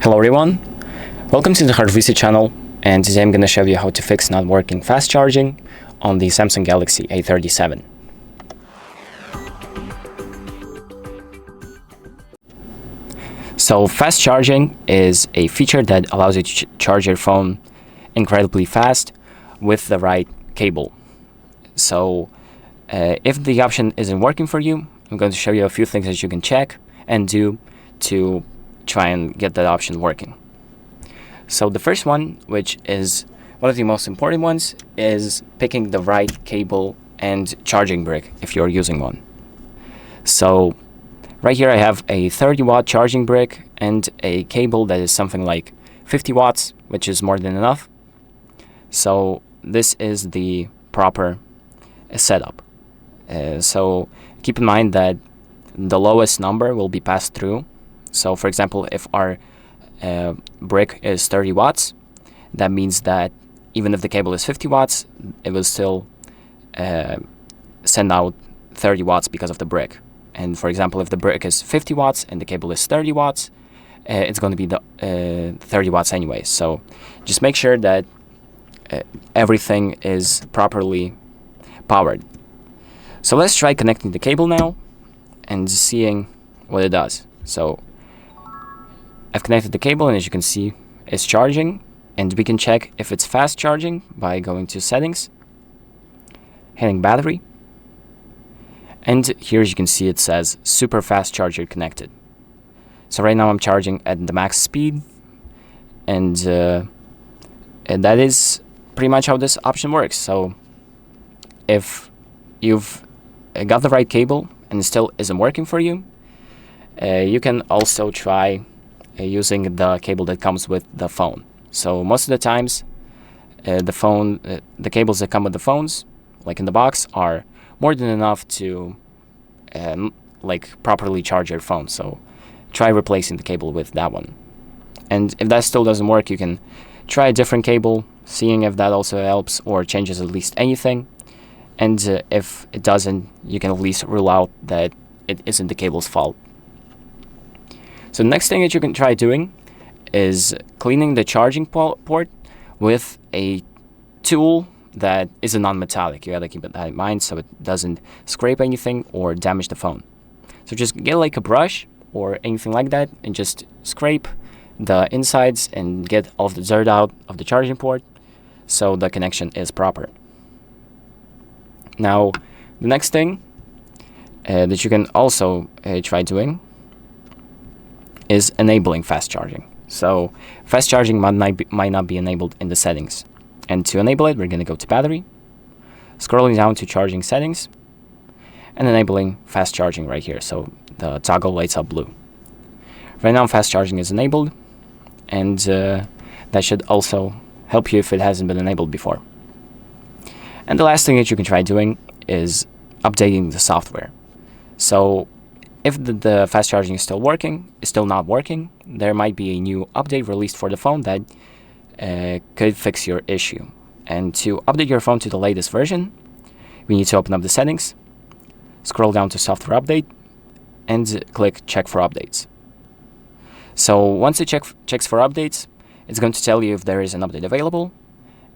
Hello everyone, welcome to the HardReset channel, and today I'm going to show you how to fix not working fast charging on the SAMSUNG Galaxy A37. So fast charging is a feature that allows you to charge your phone incredibly fast with the right cable. So if the option isn't working for you, I'm going to show you a few things that you can check and do to try and get that option working. So the first one, which is one of the most important ones, is picking the right cable and charging brick if you're using one. So right here I have a 30-watt charging brick and a cable that is something like 50 watts, which is more than enough. So this is the proper setup. So keep in mind that the lowest number will be passed through. So for example, if our brick is 30 watts, that means that even if the cable is 50 watts, it will still send out 30 watts because of the brick. And for example, if the brick is 50 watts and the cable is 30 watts, it's going to be the 30 watts anyway. So just make sure that everything is properly powered. So let's try connecting the cable now and seeing what it does. So I've connected the cable, and as you can see, it's charging, and we can check if it's fast charging by going to settings, hitting battery, and here as you can see it says super fast charger connected. So right now I'm charging at the max speed, and that is pretty much how this option works. So if you've got the right cable and it still isn't working for you, you can also try using the cable that comes with the phone. So most of the times the cables that come with the phones, like in the box, are more than enough to like properly charge your phone. So try replacing the cable with that one. And if that still doesn't work, you can try a different cable, seeing if that also helps or changes at least anything. And if it doesn't, you can at least rule out that it isn't the cable's fault. So the next thing that you can try doing is cleaning the charging port with a tool that is a non-metallic. You gotta keep that in mind so it doesn't scrape anything or damage the phone. So just get like a brush or anything like that and just scrape the insides and get all of the dirt out of the charging port so the connection is proper. Now the next thing that you can also try doing is enabling fast charging. So fast charging might not be enabled in the settings. And to enable it, we're going to go to battery, scrolling down to charging settings, and enabling fast charging right here. So the toggle lights up blue. Right now fast charging is enabled, and that should also help you if it hasn't been enabled before. And the last thing that you can try doing is updating the software. So if the fast charging is still not working, there might be a new update released for the phone that could fix your issue. And to update your phone to the latest version, we need to open up the settings, scroll down to software update, and click check for updates. So once it checks for updates, it's going to tell you if there is an update available.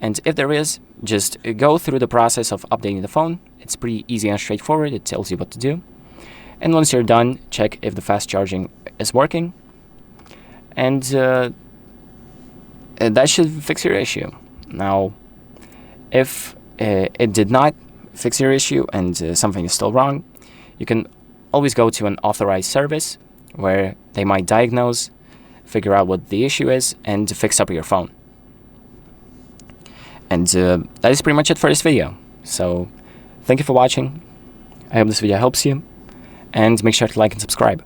And if there is, just go through the process of updating the phone. It's pretty easy and straightforward. It tells you what to do. And once you're done, check if the fast charging is working. And that should fix your issue. Now, if it did not fix your issue and something is still wrong, you can always go to an authorized service where they might diagnose, figure out what the issue is, and fix up your phone. And that is pretty much it for this video. So thank you for watching. I hope this video helps you, and make sure to like and subscribe.